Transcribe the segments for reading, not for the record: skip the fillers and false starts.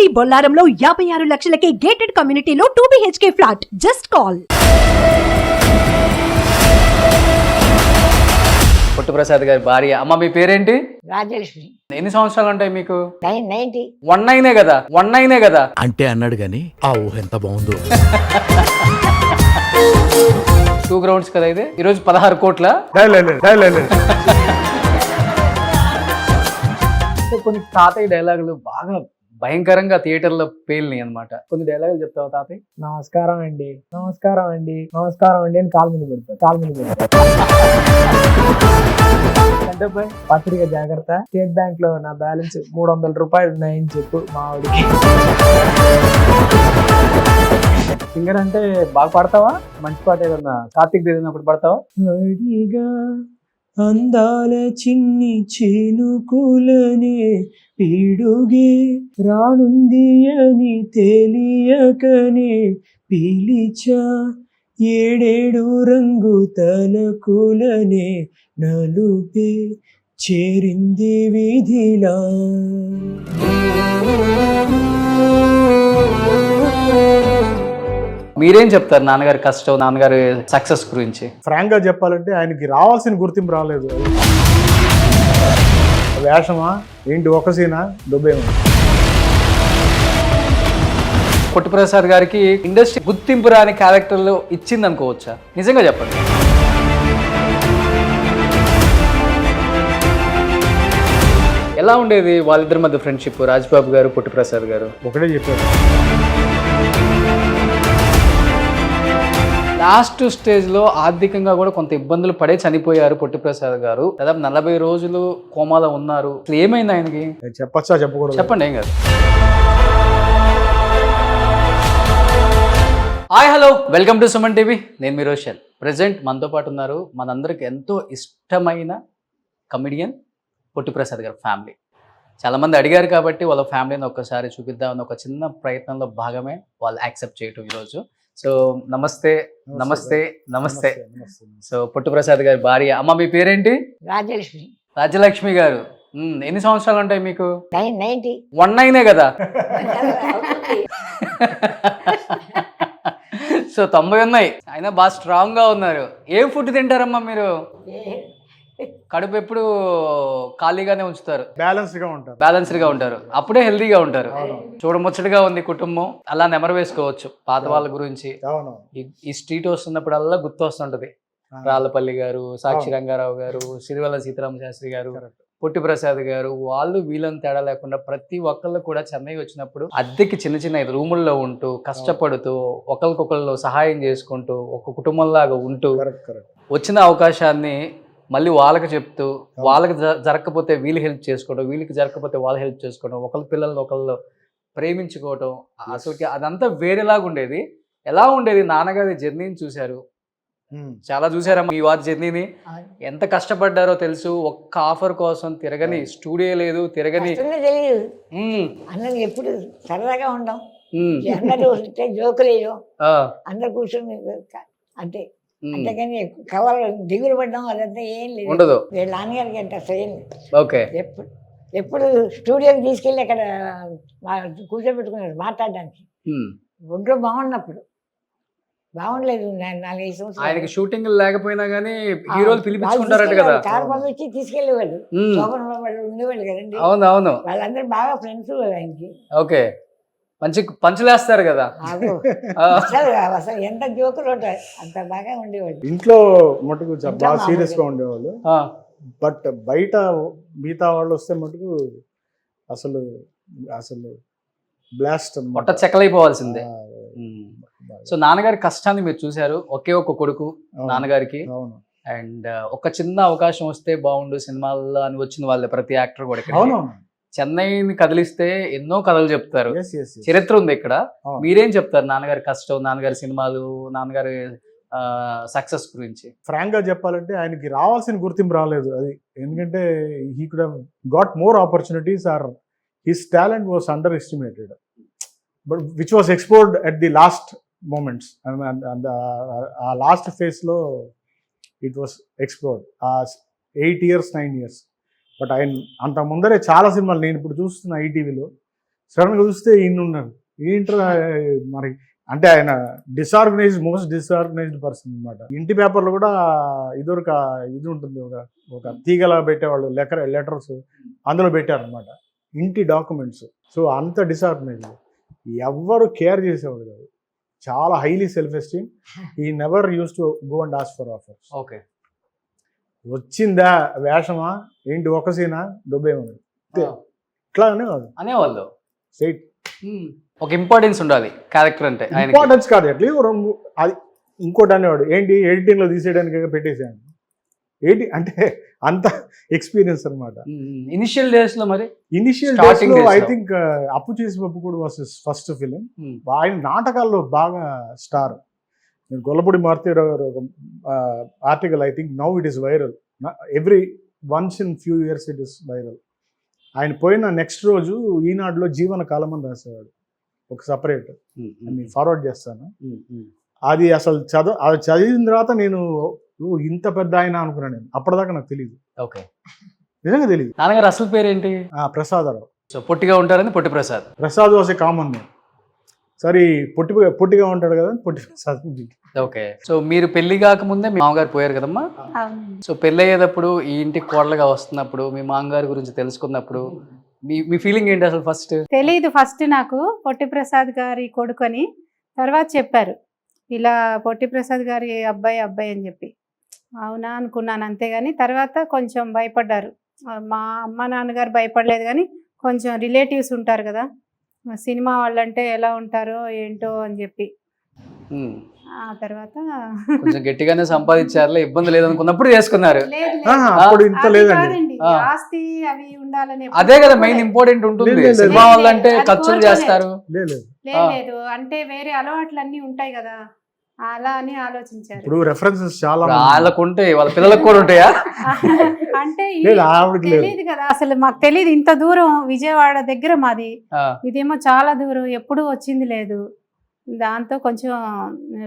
మీ బొల్లారంలో 56 లక్షలకే gated కమ్యూనిటీలో 2 BHK flat. Just call. Puttu Prasad గారి భార్య. అమ్మ మీ పేరేంటి? రాజలక్ష్మి. ఎన్ని సంవత్సరాలు ఉంటాయి మీకు? 90. 19 కదా అంటే అన్నాడు గాని ఆ ఊహ ఎంత బాగుందో. 2 గ్రౌండ్స్ కదా ఇది. ఈరోజు 16 కోట్ల. కొన్ని తాతయ్య డైలాగులు బాగా భయంకరంగా థియేటర్లో పేలినాయి అనమాట. కొన్ని డైలాగులు చెప్తావా తాతయ్య? నమస్కారం అండి అని కాలు మీద పెడతారు. అంటే పత్రిక జాగ్రత్త, స్టేట్ బ్యాంక్ లో నా బ్యాలెన్స్ 300 రూపాయలు ఉన్నాయని చెప్పు మా ఆవిడికి. సింగర్ అంటే బాగా పాడతావా? మంచి పాట ఏదన్నా కార్తీక్ దిగినప్పుడు పాడతావా? అడిగా అందాల చిన్ని చేనుకులనే పీడుగే రానుంది అని తెలియకనే పిలిచా, ఏడేడు రంగు తలకులనే నలుపే చేరింది విధిలా. మీరేం చెప్తారు నాన్నగారి కష్టం, నాన్నగారి సక్సెస్ గురించి? ఫ్రాంక్ గా చెప్పాలంటే ఆయనకి రావాల్సిన గుర్తింపు రాలేదు. వేషమా ఏంటి, ఒక సీనా దుబ్బేమో. పుట్టుప్రసాద్ గారికి ఇండస్ట్రీ గుర్తింపు రాని క్యారెక్టర్లు ఇచ్చింది అనుకోవచ్చా? నిజంగా చెప్పండి. ఎలా ఉండేది వాళ్ళిద్దరి మధ్య ఫ్రెండ్షిప్, రాజ్బాబు గారు పుట్టుప్రసాద్ గారు? ఒకటే చెప్పారు, లాస్ట్ స్టేజ్ లో ఆర్థికంగా కూడా కొంత ఇబ్బందులు పడే చనిపోయారు పుట్టుప్రసాద్ గారు. దాదాపు 40 రోజులు కోమాలో ఉన్నారు. అసలు ఏమైంది ఆయనకి? చెప్పచ్చా చెప్పకూడదు? చెప్పండి, ఏం కాదు. Hi, hello, welcome to Suman TV. నేను మీ రోషన్. ప్రెసెంట్ మనతో పాటు ఉన్నారు మనందరికి ఎంతో ఇష్టమైన కమెడియన్ పుట్టుప్రసాద్ గారి ఫ్యామిలీ. చాలా మంది అడిగారు కాబట్టి వాళ్ళ ఫ్యామిలీని ఒక్కసారి చూపిద్దామని ఒక చిన్న ప్రయత్నంలో భాగమే వాళ్ళు యాక్సెప్ట్ చేయటం ఈరోజు. సో నమస్తే. సో పుట్టుప్రసాద్ గారి భార్య. అమ్మ మీ పేరేంటి? రాజలక్ష్మి. రాజలక్ష్మి గారు. ఎన్ని సంవత్సరాలు ఉంటాయి మీకు? 90. 19 కదా. సో 90 ఉన్నాయి. అయినా బాగా స్ట్రాంగ్ గా ఉన్నారు. ఏం ఫుడ్ తింటారమ్మా మీరు? కడుపు ఎప్పుడు ఖాళీగానే ఉంచుతారు, బ్యాలెన్స్డ్ గా ఉంటారు, అప్పుడే హెల్దీగా ఉంటారు. చూడముచ్చటగా ఉంది కుటుంబం. అలా నెమరు వేసుకోవచ్చు పాత వాళ్ళ గురించి. ఈ స్ట్రీట్ వస్తున్నప్పుడల్లా గుర్తు వస్తుంటది. రాళ్ళపల్లి గారు, సాక్షి రంగారావు గారు, సిరివెల్ల సీతారామ శాస్త్రి గారు, పుట్టిప్రసాద్ గారు, వాళ్ళు వీళ్ళని తేడా లేకుండా ప్రతి ఒక్కళ్ళు కూడా చెన్నై వచ్చినప్పుడు అద్దెకి చిన్న చిన్న రూముల్లో ఉంటూ కష్టపడుతూ ఒకరికొకళ్ళు సహాయం చేసుకుంటూ ఒక కుటుంబంలాగా ఉంటూ వచ్చిన అవకాశాన్ని మళ్ళీ వాళ్ళకి చెప్తూ, వాళ్ళకి జరగకపోతే వీళ్ళు హెల్ప్ చేసుకోవడం, వీళ్ళకి జరగకపోతే వాళ్ళు హెల్ప్ చేసుకోవడం, ఒకళ్ళ పిల్లల్ని ఒకళ్ళు ప్రేమించుకోవడం, అసలుకి అదంతా వేరేలాగా ఉండేది. ఎలా ఉండేది? నాన్నగారి జర్నీని చూశారు, చాలా చూసారమ్మా. ఈ వారి జర్నీని ఎంత కష్టపడ్డారో తెలుసు. ఒక్క ఆఫర్ కోసం తిరగని స్టూడియో లేదు, తిరగని తెలియదు. అందరికి ఎప్పుడు సరదాగా ఉండం, అందరూ జోకులేయో అందరు కూర్చొని అంతే. అంతేగాని కవర్ దిగులు పడ్డం అదంతా ఏం లేదు, ఉండదు. వీళ్ళ నాన్నగారికి అంటే అసలు ఏం లేదు. ఓకే. ఎప్పుడు స్టూడియోకి తీసుకెళ్ళి అక్కడ కూర్చోబెట్టుకున్నాడు మాట్లాడడానికి. ఒంట్లో బాగున్నప్పుడు, బాగుండలేదు 4-5 సంవత్సరాలు. ఆయనకి షూటింగ్ లేకపోయినా గానీ హీరోలు పిలిపించుకుంటారట కదా. కారు పంపించి తీసుకెళ్లేవాళ్ళు, శోభన వాళ్ళు ఉండేవాళ్ళు కదండి. అవును, వాళ్ళందరూ బాగా ఫ్రెండ్స్ ఆయనకి. ఓకే. మంచి పంచులేస్తారు కదా. అసలు ఎంత జోకులు ఉంటాయి, అంత బాగా ఉండేవాళ్ళు. ఇంట్లో మటుకు బాగా సీరియస్ గా ఉండేవాళ్ళు. బట్ బయట మిగతా వాళ్ళు వస్తే మటుకు అసలు బ్లాస్ట్ మొట్ట చెక్కలైపోవాల్సిందే. సో నాన్నగారి కష్టాన్ని మీరు చూశారు. ఒకే ఒక కొడుకు నాన్నగారికి. అండ్ ఒక చిన్న అవకాశం వస్తే బాగుండు సినిమాల్లో అని వచ్చిన వాళ్ళే ప్రతి యాక్టర్ కూడా. చెన్నైని కదిలిస్తే ఎన్నో కథలు చెప్తారు, చరిత్ర ఉంది ఇక్కడ. మీరేం చెప్తారు నాన్నగారి కష్టం, నాన్నగారి సినిమాలు, నాన్నగారి సక్సెస్ గురించి? ఫ్రాంక్ గా చెప్పాలంటే ఆయనకి రావాల్సిన గుర్తింపు రాలేదు. అది ఎందుకంటే he could have got more opportunities or his talent was underestimated, but which was explored at the last moments. ఆ లాస్ట్ ఫేజ్ లో it was explored. 8 years 9 years. బట్ ఆయన అంత ముందరే చాలా సినిమాలు నేను ఇప్పుడు చూస్తున్న ఈటీవీలో సడన్గా చూస్తే ఈయన ఉన్నాడు. ఏంట్రా మరి అంటే ఆయన మోస్ట్ డిసార్గనైజ్డ్ పర్సన్ అనమాట. ఇంటి పేపర్లో కూడా ఇదివరకు ఇది ఉంటుంది, ఒక తీగలా పెట్టేవాళ్ళు లెటర్స్ అందులో పెట్టారనమాట, ఇంటి డాక్యుమెంట్స్. సో అంత డిసార్గనైజ్డ్, ఎవ్వరు కేర్ చేసేవాడు కాదు. చాలా హైలీ సెల్ఫ్ ఎస్టీమ్. ఈ never use to go and ask for offers. Okay. వచ్చిందా వేషమా ఏంటి ఒక సీనా దుబ్బేమని ఇట్లా అనేవాళ్ళు. స్ట్రైట్. ఒక ఇంపార్టెన్స్ ఉండాలి క్యారెక్టర్ అంటే. ఇంపార్టెన్స్ కాదు, అట్లా అది ఇంకోటి అనేవాడు, ఏంటి ఎడిటింగ్ లో తీసేయడానికి పెట్టేసాను ఏంటి అంటే అంత ఎక్స్పీరియన్స్ అనమాట. ఇనిషియల్ డేస్ లో మరి ఇనిషియల్ డేస్ లో ఐ థింక్ అప్పు చేసి పప్పు కూడా వాస్ ఫస్ట్ ఫిలిం. ఆయన నాటకాల్లో బాగా స్టార్. నేను గొల్లపూడి మారుతీరావు గారు article, I think now it is viral, every once in few years it is viral. ఆయన పోయిన నెక్స్ట్ రోజు ఈనాడులో జీవన కాలం అని రాసేవాడు, ఒక సపరేట్. నేను ఫార్వర్డ్ చేస్తాను. అది అసలు అది చదివిన తర్వాత నేను ఇంత పెద్ద ఆయన అనుకున్నాను. నేను అప్పటిదాకా నాకు తెలియదు. ఓకే. నిజంగా తెలియదు. నాన్నగారు అసలు పేరేంటి? ప్రసాదరావు. సో పొట్టిగా ఉంటారని Potti Prasad. Prasad was a common name. సరే పొట్టిగా ఉంటాడు కదా పొట్టి ప్రసాద్. ఓకే. సో మీరు పెళ్లి కాకముందే మీ మామగారు పోయారు కదమ్మా. సో పెళ్ళి అయ్యేటప్పుడు ఈ ఇంటికి కోడలుగా వస్తున్నప్పుడు మీ మామగారి గురించి తెలుసుకున్నప్పుడు మీ ఫీలింగ్ ఏంటి అసలు? తెలీదు ఫస్ట్ నాకు పొట్టి ప్రసాద్ గారి కొడుకొని, తర్వాత చెప్పారు ఇలా పొట్టి ప్రసాద్ గారి అబ్బాయి అని చెప్పి. అవునా అనుకున్నాను అంతేగాని, తర్వాత కొంచెం భయపడ్డారు. మా అమ్మ నాన్నగారు భయపడలేదు కానీ కొంచెం రిలేటివ్స్ ఉంటారు కదా సినిమా వాళ్ళంటే ఎలా ఉంటారో ఏంటో అని చెప్పి. ఆ తర్వాత కొంచెం గట్టిగానే సంపాదించారులే, ఇబ్బంది లేదనుకున్నప్పుడు చేసుకున్నారు. ఆస్తి అవి ఉండాలని అదే కదా మెయిన్ ఇంపార్టెంట్ ఉంటుంది. సినిమా వాళ్ళంటే ఖర్చులు చేస్తారు. లేదు అంటే వేరే అలవాట్లు అన్ని ఉంటాయి కదా, అలా అని ఆలోచించారు. ఇప్పుడు రెఫరెన్సెస్ చాలా వాళ్ళకు ఉంటాయి, వాళ్ళ పిల్లలకు కూడా ఉంటాయా అంటే తెలియదు కదా అసలు, మాకు తెలియదు ఇంత దూరం. విజయవాడ దగ్గర మాది, ఇదేమో చాలా దూరం, ఎప్పుడు వచ్చింది లేదు. దాంతో కొంచెం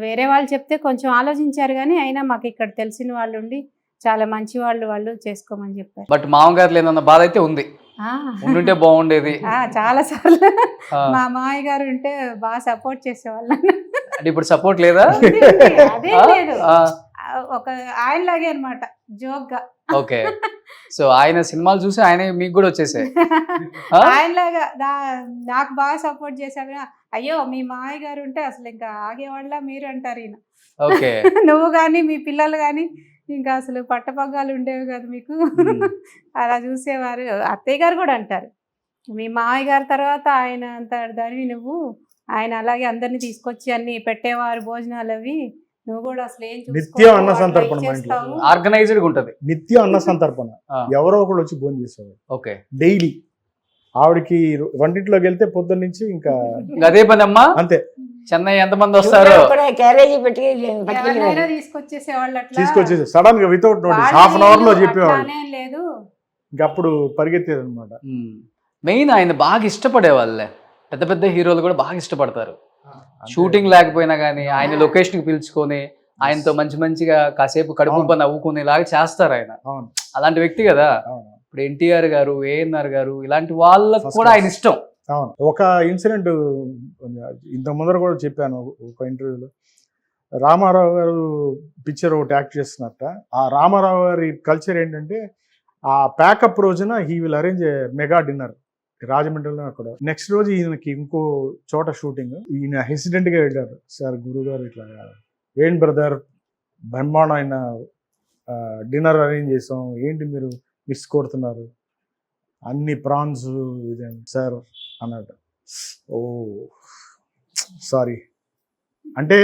వేరే వాళ్ళు చెప్తే కొంచెం ఆలోచించారు కానీ అయినా మాకు ఇక్కడ తెలిసిన వాళ్ళు ఉండి చాలా మంచి వాళ్ళు చేసుకోమని చెప్పారు. బట్ మామగారు లేదన్న బాధ అయితే ఉంది, ఉండుంటే బాగుండేది. చాలా సార్లు మా మామయ్య గారు ఉంటే బాగా సపోర్ట్ చేసేవాళ్ళు. అంటే ఇప్పుడు సపోర్ట్ లేదా? అదే లేదు, ఒక ఆయనలాగే అనమాట, జోక్ గా. ఓకే. సో ఆయన సినిమాలు చూసి ఆయన మీకు కూడా వచ్చేసాయి. ఆయనలాగా నాకు బాగా సపోర్ట్ చేశాడు. అయ్యో మీ మామయ్య గారు ఉంటే అసలు ఇంకా ఆగేవాళ్ళ మీరు అంటారు ఈయన. ఓకే. నువ్వు కానీ మీ పిల్లలు కానీ ఇంకా అసలు పట్టపగ్గాలు ఉండేవి కదా మీకు, అలా చూసేవారు. అత్తయ్య గారు కూడా అంటారు మీ మామయ్య గారి తర్వాత ఆయన అంటారు నువ్వు, ఆయన అలాగే అందరినీ తీసుకొచ్చి అన్ని పెట్టేవారు భోజనాలు అవి, నువ్వు కూడా అసలు ఏం నిత్యం అన్న సంతర్పణ, ఆర్గనైజ్డ్ ఉంటది. నిత్యం అన్న సంతర్పణ, ఎవరో ఒకళ్ళు వచ్చి భోజనం చేసేవారు. ఓకే. డైలీ ఆవిడకి వంటింట్లోకి వెళ్తే పొద్దున్న నుంచి ఇంకా అదే పని అమ్మా. అంతే. చెన్నై ఎంతమంది వస్తారు, క్యారేజీ పెట్టి తీసుకొచ్చేసి సడన్ గా without notice half an hour లో చెప్పేవాళ్ళు. లేదు ఇంకా అప్పుడు పరిగెత్తేది అనమాట. మెయిన్ ఆయన బాగా ఇష్టపడే వాళ్ళే, పెద్ద పెద్ద హీరోలు కూడా బాగా ఇష్టపడతారు. షూటింగ్ లేకపోయినా కానీ ఆయన లొకేషన్ కి పిలుచుకొని ఆయనతో మంచిగా కాసేపు కడుపు నవ్వుకునేలాగా చేస్తారు ఆయన. అలాంటి వ్యక్తి కదా. ఇప్పుడు ఎన్టీఆర్ గారు, ఏఎన్ఆర్ గారు, ఇలాంటి వాళ్ళకు కూడా ఆయన ఇష్టం. అవును. ఒక ఇన్సిడెంట్ ఇంత ముందర కూడా చెప్పాను ఒక ఇంటర్వ్యూలో. రామారావు గారు పిక్చర్ ఒకటి యాక్ట్ చేస్తున్నట్ట. ఆ రామారావు గారి కల్చర్ ఏంటంటే ఆ ప్యాకప్ రోజున he will arrange mega dinner రాజమండ్రిలో. అక్కడ నెక్స్ట్ రోజు ఈయనకి ఇంకో చోట షూటింగ్. ఈయన హెసిడెంట్ గా వెళ్ళారు. సార్ గురుగారు ఇట్లా ఏంటి బ్రదర్ బ్రహ్మాండమైన డిన్నర్ అరేంజ్ చేసాం, ఏంటి మీరు మిస్ కొడుతున్నారు, అన్ని ప్రాన్స్ ఇదే సార్ అన్నాడు. ఓ సారీ అంటే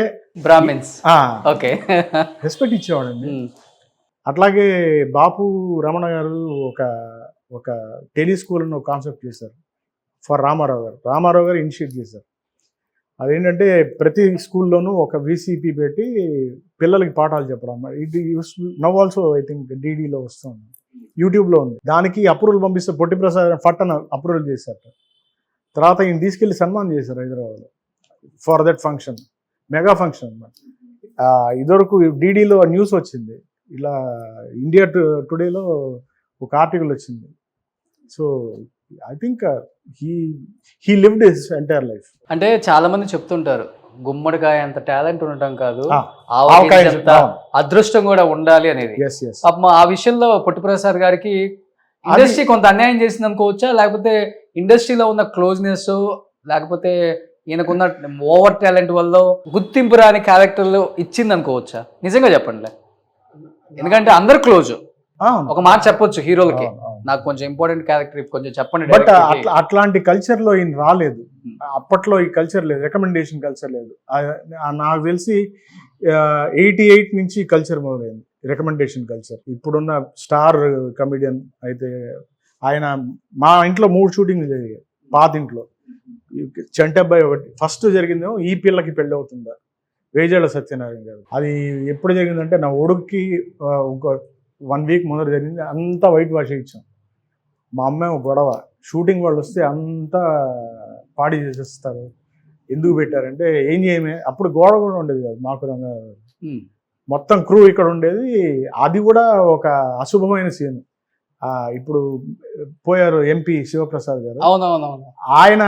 బ్రాహ్మిన్స్. ఓకే. రెస్పెక్ట్ ఇచ్చేవాడండి. అట్లాగే బాపు రమణ గారు ఒక టెలిస్కూల్ అని ఒక కాన్సెప్ట్ చేశారు ఫర్ రామారావు గారు ఇనిషియేట్ చేశారు. అదేంటంటే ప్రతి స్కూల్లోనూ ఒక VCP పెట్టి పిల్లలకి పాఠాలు చెప్పడం. ఇది నవ్ ఆల్సో ఐ థింక్ DDలో వస్తుంది, యూట్యూబ్లో ఉంది. దానికి అప్రూవల్ పంపిస్తే పొట్టి ప్రసాద్ ఫట్టన అప్రూవల్ చేశారు. తర్వాత ఈయన తీసుకెళ్లి సన్మానం చేశారు హైదరాబాద్లో for that function, mega function అన్నమాట. ఇదివరకు DDలో న్యూస్ వచ్చింది, ఇలా ఇండియా టుడేలో ఒక ఆర్టికల్ వచ్చింది. So I think he lived his entire life. అంటే చాలా మంది చెప్తుంటారు గుమ్మడికాయ అంత టాలెంట్ ఉండటం కాదు, ఆవకాయ ఆవకాయ అంత అదృష్టం కూడా ఉండాలి అనేది. Yes yes. పాపం ఆ విషయంలో పొట్టి ప్రసాద్ గారికి ఇండస్ట్రీ కొంత అన్యాయం చేసింది అనుకోవచ్చా, లేకపోతే ఇండస్ట్రీలో ఉన్న క్లోజ్నెస్, లేకపోతే ఈయనకున్న ఓవర్ టాలెంట్ వల్ల గుర్తింపు రాని క్యారెక్టర్లు ఇచ్చింది అనుకోవచ్చా? నిజంగా చెప్పండి, ఎందుకంటే అందరు క్లోజ్, ఒక మాట చెప్పొచ్చు హీరోలకి, నాకు కొంచెం ఇంపార్టెంట్ క్యారెక్టర్ కొంచెం చెప్పండి. బట్ అట్లాంటి కల్చర్ లో ఈయన రాలేదు. అప్పట్లో ఈ కల్చర్ లేదు, రికమెండేషన్ కల్చర్ లేదు. నాకు తెలిసి 88 నుంచి కల్చర్ మొదలైంది, రికమెండేషన్ కల్చర్. ఇప్పుడున్న స్టార్ కమెడియన్ అయితే ఆయన మా ఇంట్లో 3 షూటింగ్లు జరిగాయి పాత ఇంట్లో. చంటబ్బాయి ఒకటి ఫస్ట్ జరిగిందేమో ఈ పిల్లకి పెళ్ళి అవుతుందా, వేజాళ్ళ సత్యనారాయణ గారు. అది ఎప్పుడు జరిగిందంటే నా ఒడుక్కి ఒక 1 వీక్ ముందర జరిగింది. అంతా వైట్ వాష్ ఇచ్చాం. మా అమ్మాయి ఒక గొడవ, షూటింగ్ వాళ్ళు వస్తే అంతా పాడి చేసేస్తారు, ఎందుకు పెట్టారంటే ఏం చేయమే. అప్పుడు గోడ కూడా ఉండేది కాదు మాకు, మొత్తం క్రూ ఇక్కడ ఉండేది. అది కూడా ఒక అశుభమైన సీన్. ఇప్పుడు పోయారు ఎంపీ శివప్రసాద్ గారు, అవునవునవును, ఆయన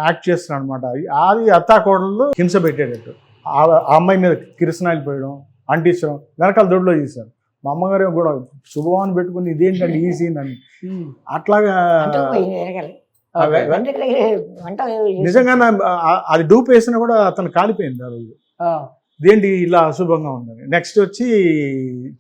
యాక్ట్ చేస్తున్నాడు అనమాట. అది అత్తాకోడళ్ళు హింస పెట్టేటట్టు, ఆ అమ్మాయి మీద కిరసనాయిలు పోయడం, అంటించడం, వెనకాల దొడ్లో తీశారు. మా అమ్మగారు కూడా శుభవాన్ని పెట్టుకుని ఇదేంటండి ఈ సీన్ అని. అట్లాగా నిజంగా అది డూప్ వేసినా కూడా అతను కాలిపోయింది ఆ రోజు. ఇదేంటి ఇలా అశుభంగా ఉందని. నెక్స్ట్ వచ్చి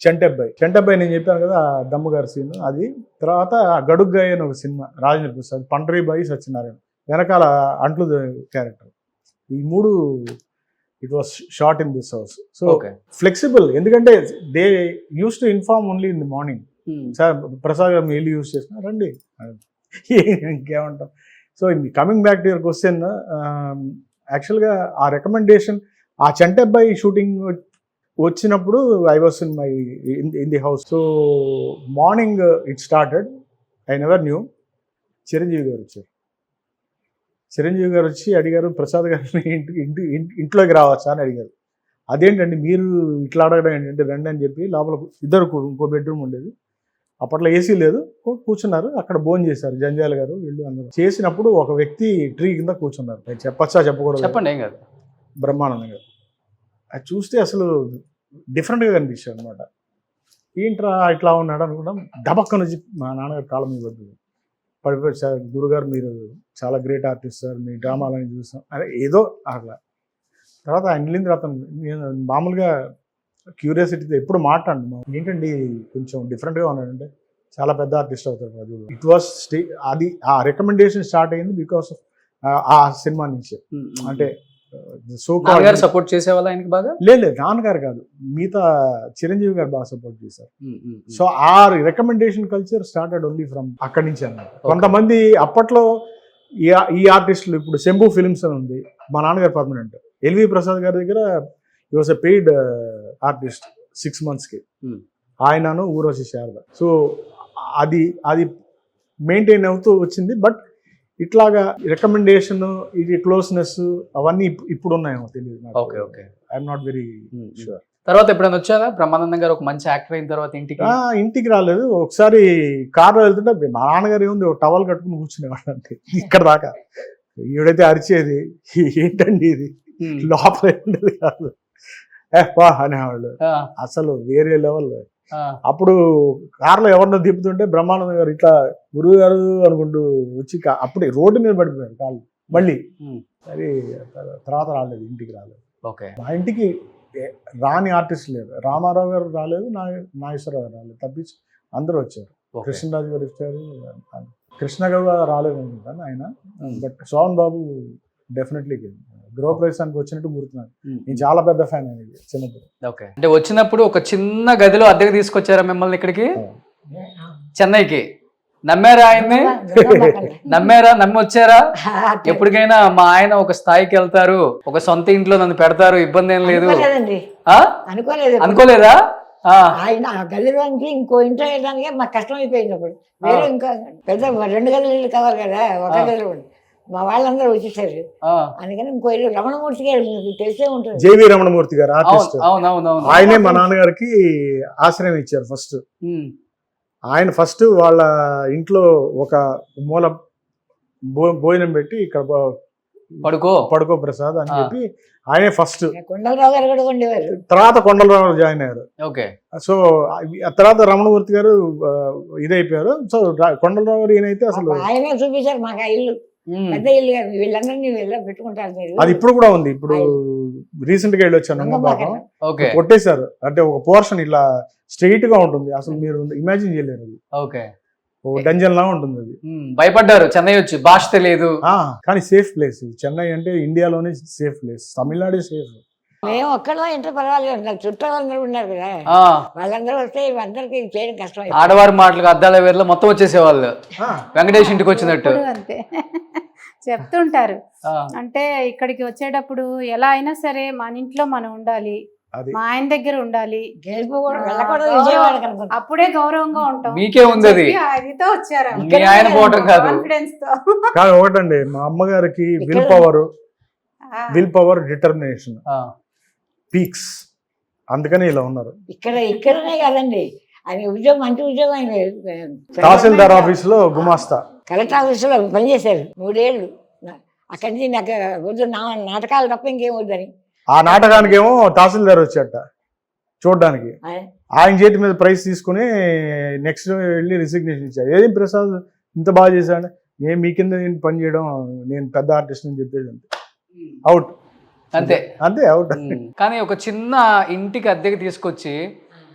చంటబ్బాయి నేను చెప్పాను కదా దమ్ముగారి సీన్. అది తర్వాత గడుగ్గాయ అని ఒక సినిమా, రాజేంద్ర ప్రసాద్, పండరీబాయి సత్యనారాయణ, వెనకాల అంట్లు క్యారెక్టర్. ఈ 3 it was shot in this house. So flexible, ఎందుకంటే they use to inform only in the morning. Sir Prasad garu మీరు యూస్ చేసిన రండి, ఇంకేమంటాం. So coming back to your question, యాక్చువల్గా ఆ రికమెండేషన్, ఆ చంటబ్బాయి షూటింగ్ వచ్చినప్పుడు I was in the house. So morning it started, I never knew. Chiranjeevi garu వచ్చారు. చిరంజీవి గారు వచ్చి అడిగారు, ప్రసాద్ గారిని ఇంట్లోకి రావచ్చా అని అడిగారు. అదేంటండి మీరు ఇట్లా అడగడం ఏంటంటే రండి అని చెప్పి లోపల ఇద్దరు, ఇంకో బెడ్రూమ్ ఉండేది. అప్పట్లో ఏసీ లేదు, కూర్చున్నారు. అక్కడ భోజనం చేశారు జంజాల గారు వీళ్ళు అందరూ. చేసినప్పుడు ఒక వ్యక్తి ట్రీ కింద కూర్చున్నారు. చెప్పచ్చా చెప్పకూడదు? చెప్పండి, ఏం కాదు. బ్రహ్మానందం గారు. అది చూస్తే అసలు డిఫరెంట్గా కనిపించాడు అనమాట. ఏంట్రా ఇట్లా ఉన్నాడు అనుకుంటాం. డబక్క నుంచి మా నాన్నగారు కాలం మీద పడిపోయి, సార్ గురుగారు మీరు చాలా గ్రేట్ ఆర్టిస్ట్ సార్, మీ డ్రామాలని చూసాం అదే ఏదో అట్లా. తర్వాత ఆయన వెళ్ళిన తర్వాత నేను మామూలుగా క్యూరియాసిటీతో ఎప్పుడు మాట్లాడు, ఏంటండి కొంచెం డిఫరెంట్గా ఉన్నాడంటే చాలా పెద్ద ఆర్టిస్ట్ అవుతాడు అది. ఇట్ వాస్ అది ఆ రికమెండేషన్ స్టార్ట్ అయింది బికాస్ ఆఫ్ ఆ సినిమా నుంచి. అంటే సపోర్ట్ చేసేవాళ్ళు ఆయనకి బాగా? లేదు, నాన్నగారు కాదు, మిగతా చిరంజీవి గారు బాగా సపోర్ట్ చేశారు. సో ఆ recommendation culture started only from అక్కడి నుంచి అన్నమాట. కొంతమంది అప్పట్లో ఈ ఆర్టిస్టులు, ఇప్పుడు శంభు ఫిల్మ్స్ అని ఉంది, మా నాన్నగారు పర్మనెంట్. ఎల్వి ప్రసాద్ గారి దగ్గర ఈ was a paid artist 6 months ఆయనను ఊర్వశి శారద. సో అది మెయింటైన్ అవుతూ వచ్చింది. బట్ ఇట్లాగా రికమెండేషన్, ఇది క్లోజ్నెస్ అవన్నీ ఇప్పుడు ఉన్నాయేమో తెలియదు. I'm not very sure. తర్వాత ఎప్పుడైనా వచ్చారా బ్రహ్మానందం గారు ఒక మంచి యాక్టర్ అయిన తర్వాత ఇంటికి రాలేదు. ఒకసారి కార్లో వెళ్తుంటే మా నాన్నగారు ఏముంది, ఒక టవల్ కట్టుకుని కూర్చునేవాడు అంటే ఇక్కడ దాకా. ఈవిడైతే అరిచేది, ఏంటండి ఇది, లోపల ఉండేది కాదు అనేవాళ్ళు. అసలు వేరే లెవెల్. అప్పుడు కార్లో ఎవరినో దిప్పుతుంటే బ్రహ్మానందం గారు ఇట్లా గురువు గారు అనుకుంటూ వచ్చి అప్పుడే రోడ్డు మీద పడిపోయారు కాళ్ళు. మళ్ళీ అది తర్వాత రాలేదు, ఇంటికి రాలేదు. మా ఇంటికి రాని ఆర్టిస్ట్ లేరు. రామారావు గారు రాలేదు, నాగేశ్వరరావు గారు రాలేదు, తప్పించి అందరూ వచ్చారు. కృష్ణరాజు గారు వచ్చారు, కృష్ణ గారు రాలేదు అనుకుంటాను ఆయన. బట్ సోహన్ బాబు డెఫినెట్లీ గృహప్రవేశానికి వచ్చినట్టు గుర్తున్నాను. నేను చాలా పెద్ద ఫ్యాన్ అనేది చిన్నప్పుడు. అంటే వచ్చినప్పుడు ఒక చిన్న గదిలో అద్దెకి తీసుకొచ్చారా మిమ్మల్ని ఇక్కడికి, చెన్నైకి? నమ్మారా ఆయన్ని? నమ్మి వచ్చారా? ఎప్పటికైనా మా ఆయన ఒక స్థాయికి వెళ్తారు, ఒక సొంత ఇంట్లో నన్ను పెడతారు, ఇబ్బంది ఏం లేదు అనుకోలేదా? ఆయన గదిలోంచి ఇంకో ఇంట్లో వెళ్ళడానికి మాకు కష్టం అయిపోయింది. అప్పుడు వేరే ఇంకా పెద్ద 2 గదులు కావాలి కదా, ఒక గదిలో మా వాళ్ళందరూ వచ్చేసారు. అందుకని ఇంకో ఇల్లు రమణమూర్తి గారు తెలిసే ఉంటుంది, జేవి రమణమూర్తి గారు ఆర్టిస్ట్. ఆయనే మా నాన్నగారికి ఆశ్రయం ఇచ్చారు ఫస్ట్. ఆయన ఫస్ట్ వాళ్ళ ఇంట్లో ఒక మూల భోజనం పెట్టి ఇక్కడ పడుకో ప్రసాద్ అని చెప్పి ఆయనే ఫస్ట్. కొండలరావు గారు కూడా ఉండేవారు. తర్వాత కొండలరావు జాయిన్ అయ్యారు. ఓకే. సో ఆ తర్వాత రమణమూర్తి గారు ఇదైపోయారు. సో కొండలరావు గారు ఈయనైతే అసలు ఆయనే చూపించారు మాకు ఆ ఇల్లు, పెద్ద ఇల్లు కాదు, వీళ్ళందరినీ వీళ్ళ పెట్టుకుంటారు మీరు. అది ఇప్పుడు కూడా ఉంది. ఇప్పుడు రీసెంట్ గా వెళ్ళొచ్చాను, కొట్టేశారు. అంటే ఒక పోర్షన్ ఇలా స్ట్రెయిట్ గా ఉంటుంది, అసలు మీరు ఇమాజిన్ చేయలేరు. అది ఓకే, డంజన్ లా ఉంటుంది. అది భయపడ్డారు చెన్నై వచ్చి, భాష తెలియదు కానీ సేఫ్ ప్లేస్. చెన్నై అంటే ఇండియాలోనే సేఫ్ ప్లేస్, తమిళనాడు సేఫ్. మేము ఒక్కడో ఇంటర్ పర్వాలేదు, చుట్టాలందరూ ఉన్నారు కదా, వాళ్ళందరూ వస్తే అందరికి చేయడం కష్టం. ఆడవారి మాటలకు అద్దాల వేర్లో మొత్తం వచ్చేసేవాళ్ళు, వెంకటేష్ ఇంటికి వచ్చినట్టు. అంతే చెప్తుంటారు. అంటే ఇక్కడికి వచ్చేటప్పుడు ఎలా అయినా సరే మన ఇంట్లో మనం ఉండాలి, మా ఆయన దగ్గర ఉండాలి, అప్పుడే గౌరవంగా ఉంటాం. మీకే ఉంది అది, అదితో వచ్చారు ఆయన పోవటం కాదు, కాన్ఫిడెన్స్ తో. కానీ ఒకటండి, మా అమ్మగారికి విల్ పవర్ డిటర్మినేషన్ పీక్స్, అందుకని ఇలా ఉన్నారు. ఇక్కడనే కాదండి, అది ఉద్యోగం, మంచి ఉద్యోగం. తహసీల్దార్ ఆఫీస్ లో గుమాస్తా, కలెక్టర్ ఆఫీస్ లో పనిచేశారు 3 ఏళ్ళు. అక్కడి నుంచి నాకు వద్దు, నాటకాలు తప్ప ఇంకేం వద్దని. ఆ నాటకానికి ఏమో తహసీల్దార్ వచ్చాట చూడడానికి, ఆయన చేతి మీద ప్రైజ్ తీసుకుని నెక్స్ట్ వెళ్ళి రిసిగ్నేషన్ ఇచ్చారు. ఏది ప్రసాద్ ఇంత బాగా చేశాడు, నేను మీ కింద పని చేయడం, నేను పెద్ద ఆర్టిస్ట్ అని చెప్పేది. అంతే, అవుట్. అంతే అంతే, అవుట్. కానీ ఒక చిన్న ఇంటికి అద్దెకి తీసుకొచ్చి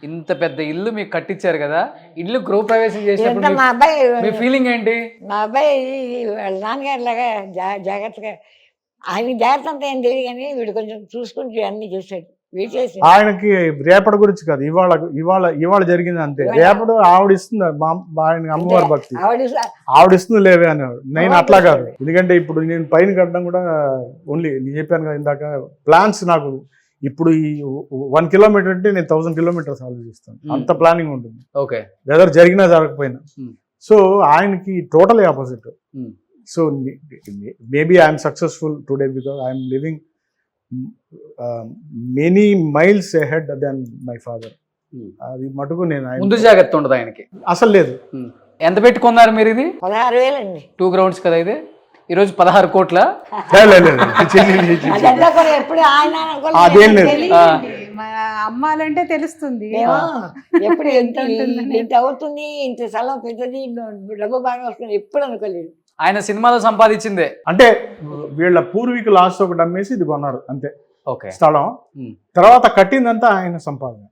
ఇంత పెద్ద ఇల్లు మీకు కట్టించారు కదా, ఇల్లు గృహప్రవేశం చేసినప్పుడు మా అబ్బాయి, మీ ఫీలింగ్ ఏంటి? మా అబ్బాయి వాళ్ళ నాన్నగారు లాగా జాగ్రత్తగా, ఆయన జాగ్రత్త అంతా ఏం తెలియదు కానీ వీడు కొంచెం చూసుకుంటూ అన్ని చూసాడు. ఆయనకి రేపటి గురించి కాదు, ఇవాళ జరిగింది అంతే. రేపటి ఆవిడ ఇస్తుంది, ఆయన అమ్మవారి భక్తి, ఆవిడ ఇస్తుంది లేవే అనేవాడు. నేను అట్లా కాదు, ఎందుకంటే ఇప్పుడు నేను పైన కట్టడం కూడా ఓన్లీ, నేను చెప్పాను కదా ఇందాక, ప్లాన్స్ నాకు ఇప్పుడు ఈ 1 కిలోమీటర్ అంటే నేను 1000 కిలోమీటర్స్ ఆలోచిస్తాను, అంత ప్లానింగ్ ఉంటుంది. ఓకే, వెదర్ జరిగినా జరగకపోయినా. సో ఆయనకి totally opposite. So maybe I'm successful today because I'm living many miles ahead then my father. అది మటుకు నేను ముందు జాగ్రత్త ఉండదు ఆయనకి అసలు లేదు. ఎంత పెట్టుకున్నారు మీరు? ఇది 16,000 అండి, 2 గ్రౌండ్స్ కదా ఇది. ఈరోజు 16 కోట్ల. అదేం లేదు, అమ్మాలంటే తెలుస్తుంది ఎప్పుడు ఇంత అవుతుంది, ఇంత స్థలం పెద్దది, డబ్బు బాగా వస్తుంది ఎప్పుడు అనుకోలేదు. ఆయన సినిమాలో సంపాదించిందే, అంటే వీళ్ళ పూర్వీకులు ఆస్తి ఒకటి అమ్మేసి ఇది కొన్నారు అంతే. ఓకే, స్థలం తర్వాత కట్టిందంతా ఆయన సంపాదన.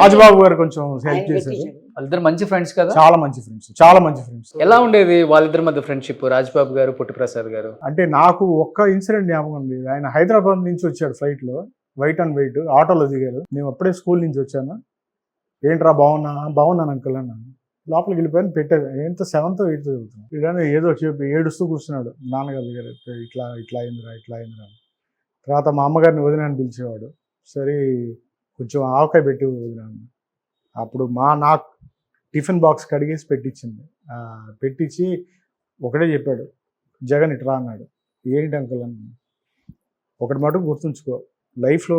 రాజబాబు గారు కొంచెం హెల్ప్ చేశారు. వాళ్ళిద్దరు మంచి ఫ్రెండ్స్ కదా, చాలా మంచి ఫ్రెండ్స్. ఎలా ఉండేది వాళ్ళిద్దరి మధ్య ఫ్రెండ్షిప్, రాజబాబు గారు పొట్టి ప్రసాద్ గారు? అంటే నాకు ఒక్క ఇన్సిడెంట్ జ్ఞాపకం ఉంది. ఆయన హైదరాబాద్ నుంచి వచ్చాడు ఫ్లైట్ లో, వైట్ అండ్ వైట్ ఆటోలో దిగారు. నేను అప్పుడే స్కూల్ నుంచి వచ్చాను. ఏంట్రా బాగున్నాను అంకుల్ అన్నాను. లోపలికి వెళ్ళిపోయాను, పెట్టేది. ఎంత 7th or 8th చదువుతున్నాను. ఇలా ఏదో చెప్పి ఏడుస్తూ కూర్చున్నాడు నాన్నగారి దగ్గర, ఇట్లా అయిందిరా. తర్వాత మా అమ్మగారిని వదినాన్ని పిలిచేవాడు. సరే కొంచెం ఆవకాయ పెట్టి వదినాను. అప్పుడు నాకు టిఫిన్ బాక్స్ కడిగేసి పెట్టించి ఒకటే చెప్పాడు, జగన్ ఇట్రా అన్నాడు. ఏంటి అంకుల్ అన్నాను. ఒకటి మటుకు గుర్తుంచుకో, లైఫ్లో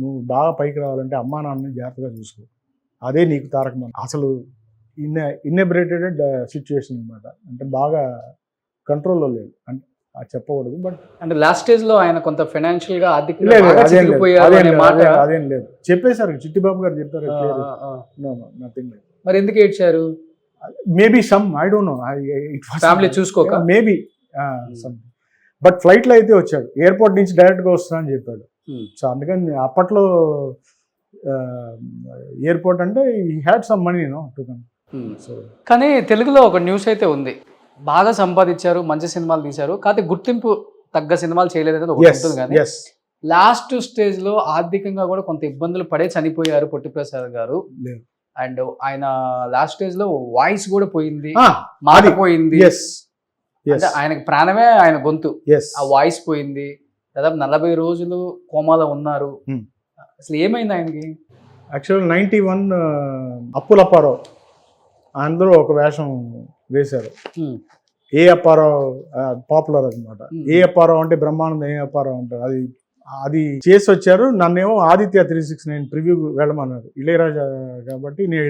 నువ్వు బాగా పైకి రావాలంటే అమ్మా నాన్నని జాగ్రత్తగా చూసుకో, అదే నీకు తారక మంత్రం. అసలు ఇన్ఎబరేటెడ్ సిచ్యువేషన్ అనమాట, అంటే బాగా కంట్రోల్లో లేదు అంటే చెప్పకూడదు. బట్ అంటే లాస్ట్ స్టేజ్ లో ఆయన కొంత ఫైనాన్షియల్ గా అదేం లేదు, చెప్పేశారు. చిట్టిబాబు గారు చెప్పారు, నథింగ్ లేదు. మరి ఎందుకు ఏడ్చారు? Maybe some I don't know, family చూసుకోక మేబీ సమ్. బట్ ఫ్లైట్ లో అయితే వచ్చాడు, ఎయిర్పోర్ట్ నుంచి డైరెక్ట్ గా వస్తున్నా అని చెప్పాడు. సో అందుకని అప్పట్లో ఎయిర్పోర్ట్ అంటే ఈ had some money to come. కానీ తెలుగులో ఒక న్యూస్ అయితే ఉంది, బాగా సంపాదించారు, మంచి సినిమాలు తీశారు, కాకపోతే గుర్తింపు తగ్గ సినిమాలు చేయలేదు కానీ లాస్ట్ స్టేజ్ లో ఆర్థికంగా కూడా కొంత ఇబ్బందులు పడే చనిపోయారు పొట్టి ప్రసాద్ గారు. అండ్ ఆయన లాస్ట్ స్టేజ్ లో వాయిస్ కూడా పోయింది, మాట పోయింది. అంటే ఆయనకి ప్రాణమే ఆయన గొంతు, ఆ వాయిస్ పోయింది. దాదాపు 40 రోజులు కోమాలో ఉన్నారు. అసలు ఏమైంది ఆయనకి? యాక్చువల్ 91 అప్పులప్పారావు అందరూ ఒక వేషం వేశారు. ఏ అప్పారావు పాపులర్ అనమాట. ఏ అప్పారావు అంటే బ్రహ్మానందం, ఏ అప్పారావు అంటారు. అది చేసి వచ్చారు. నన్నేమో ఆదిత్య 369 ప్రివ్యూ వెళ్ళమన్నారు, ఇళయరాజా కాబట్టి నేను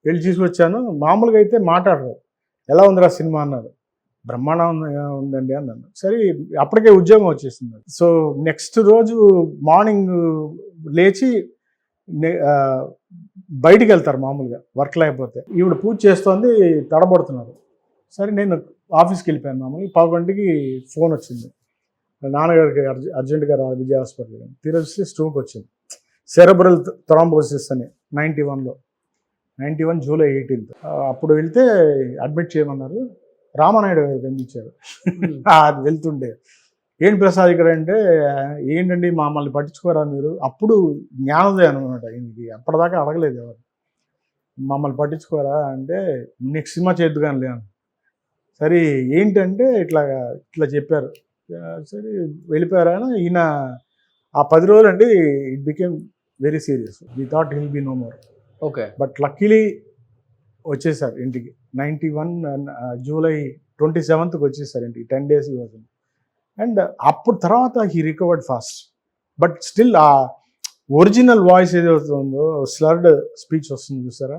వెళ్ళి తీసుకొచ్చాను. మామూలుగా అయితే మాట్లాడరు, ఎలా ఉందిరా సినిమా అన్నారు. బ్రహ్మాండంగా ఉందండి అన్నాను. సరే అప్పటికే ఉద్యోగం వచ్చేసింది. సో నెక్స్ట్ రోజు మార్నింగ్ లేచి బయటికి వెళ్తారు మామూలుగా వర్క్ లేకపోతే. ఈవిడ పూజ చేస్తోంది, తడబడుతున్నారు. సరే నేను ఆఫీస్కి వెళ్ళిపోయాను. మామూలుగా 11కి ఫోన్ వచ్చింది, నాన్నగారికి అర్జెంటుగా రా విజయ హాస్పిటల్. తిరిగి స్ట్రోక్ వచ్చింది, సెరెబ్రల్ థ్రాంబోసిస్ అని 91 జూలై 18th. అప్పుడు వెళ్తే అడ్మిట్ చేయమన్నారు. రామానాయుడు గారు కనిపించారు. అది వెళ్తుండే, ఏంటి ప్రసాద్ ఇక్కడ అంటే, ఏంటండి మమ్మల్ని పట్టించుకోరా మీరు? అప్పుడు జ్ఞానోదయం అనమాట ఈయనకి, అప్పటిదాకా అడగలేదు ఎవరు, మమ్మల్ని పట్టించుకోరా అంటే నెక్స్ట్ సినిమా చేద్దు కానీ లేను. సరే ఏంటంటే ఇట్లా చెప్పారు. సరే వెళ్ళిపోయారు. ఈయన ఆ 10 రోజులు అంటే it became very serious. We thought he'll be no more. Okay. But luckily వచ్చేసారు ఇంటికి. 91 జూలై 27th వచ్చేసారు ఇంటికి. 10 days వచ్చింది. అండ్ అప్పుడు తర్వాత he recovered fast. But still ఆ ఒరిజినల్ వాయిస్ ఏదైతే ఉందో, స్లర్డ్ స్పీచ్ వస్తుంది చూసారా,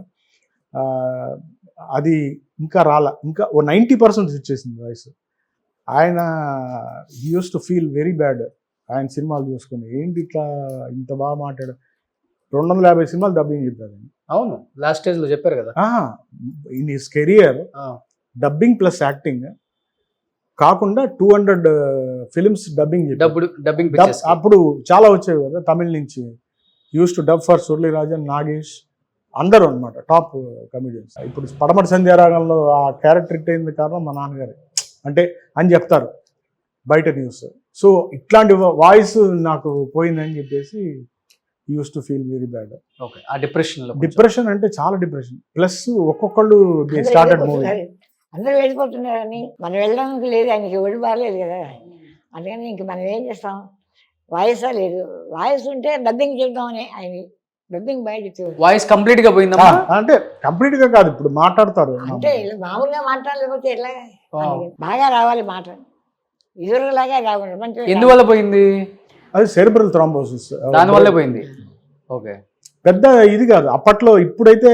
అది ఇంకా ఇంకా 90% వచ్చేసింది వాయిస్. ఆయన he use to feel very bad. ఆయన సినిమాలు చూసుకుని ఏంటి ఇట్లా ఇంత బాగా మాట్లాడు. 250 సినిమాలు డబ్బింగ్ చెప్పారు. అవును, లాస్ట్ స్టేజ్లో చెప్పారు కదా. In his career dubbing plus acting కాకుండా 200 ఫిలిమ్స్ డబ్బింగ్. అప్పుడు చాలా వచ్చేవి కదా తమిళ నుంచి. Use to dub for Suruli Rajan, Nagesh, అందరూ అనమాట టాప్ కమెడియన్స్. ఇప్పుడు పడమటి సంధ్యారాగంలో ఆ క్యారెక్టర్ హిట్ అయింది కారణం మా నాన్నగారే అంటే అని చెప్తారు బయట న్యూస్. సో ఇట్లాంటి వాయిస్ నాకు పోయిందని చెప్పేసి use to feel very bad. Okay. ఆ డిప్రెషన్ అంటే చాలా డిప్రెషన్. ప్లస్ ఒక్కొక్కళ్ళు దే స్టార్టెడ్ మూవీ. అందరూ వెళ్ళిపోతున్నారని మనం వెళ్ళడానికి లేదు, ఆయనకి ఒడి బాగలేదు కదా. అందుకని ఇంక మనం ఏం చేస్తాం, వాయిసా లేదు. వాయిస్ ఉంటే డబ్బింగ్ చెప్తామని ఆయన డబ్బింగ్ బయట వాయిస్ కంప్లీట్ గా పోయిందా? అంటే కంప్లీట్ గా కాదు, ఇప్పుడు మాట్లాడతారు అంటే మామూలుగా మాట్లాడలేకపోతే ఎట్లా, బాగా రావాలి మాట, ఇదివరకులాగా రావాలి. ఎందువల్ల పోయింది? అది సెరెబ్రల్ థ్రాంబోసిస్, దానివల్లే పోయింది. ఓకే. పెద్ద ఇది కాదు అప్పట్లో. ఇప్పుడైతే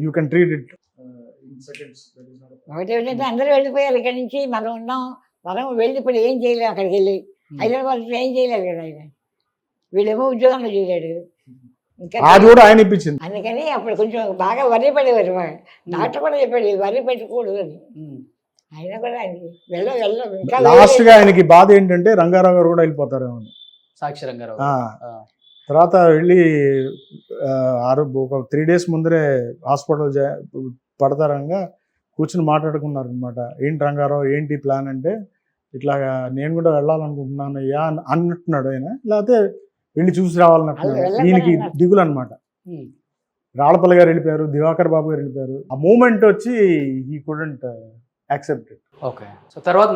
you can treat it in seconds. ఒకటి ఏంటంటే అందరూ వెళ్ళిపోయారు ఇక్కడి నుంచి, మనం ఉన్నాం. మనం వెళ్ళి ఇప్పుడు ఏం చేయలేము, అక్కడికి వెళ్ళి హైదరాబాద్ ఏం చేయలేదు కదా ఆయన. వీళ్ళేమో ఉద్యోగంలో చేశాడు, ఇంకా అది కూడా ఆయన ఇప్పించింది. అందుకని అప్పుడు కొంచెం బాగా వర్రీ పడేవారు. డాక్టర్ కూడా చెప్పాడు వర్రీ పెట్టకూడదు అని. ఆయన కూడా ఇంకా లాస్ట్ గా ఆయనకి బాధ ఏంటంటే రంగారావు గారు కూడా వెళ్ళిపోతారేమో. సాక్షి రంగారావు తర్వాత వెళ్ళి ఒక 3 days ముందరే హాస్పిటల్ పడతారంగా కూర్చుని మాట్లాడుకున్నారు అనమాట. ఏంటి రంగారావు ఏంటి ప్లాన్ అంటే, ఇట్లాగా నేను కూడా వెళ్ళాలనుకుంటున్నాను అయ్యా అన్నట్టున్నాడు ఆయన. లేకపోతే వెళ్ళి చూసి రావాలన్నట్టున్నాడు. దీనికి దిగులు అనమాట. రాళ్ళపల్లి గారు వెళ్ళిపోయారు, దివాకర్ బాబు గారు వెళ్ళిపోయారు. ఆ మూమెంట్ వచ్చి he couldn't accept it. Okay. So తర్వాత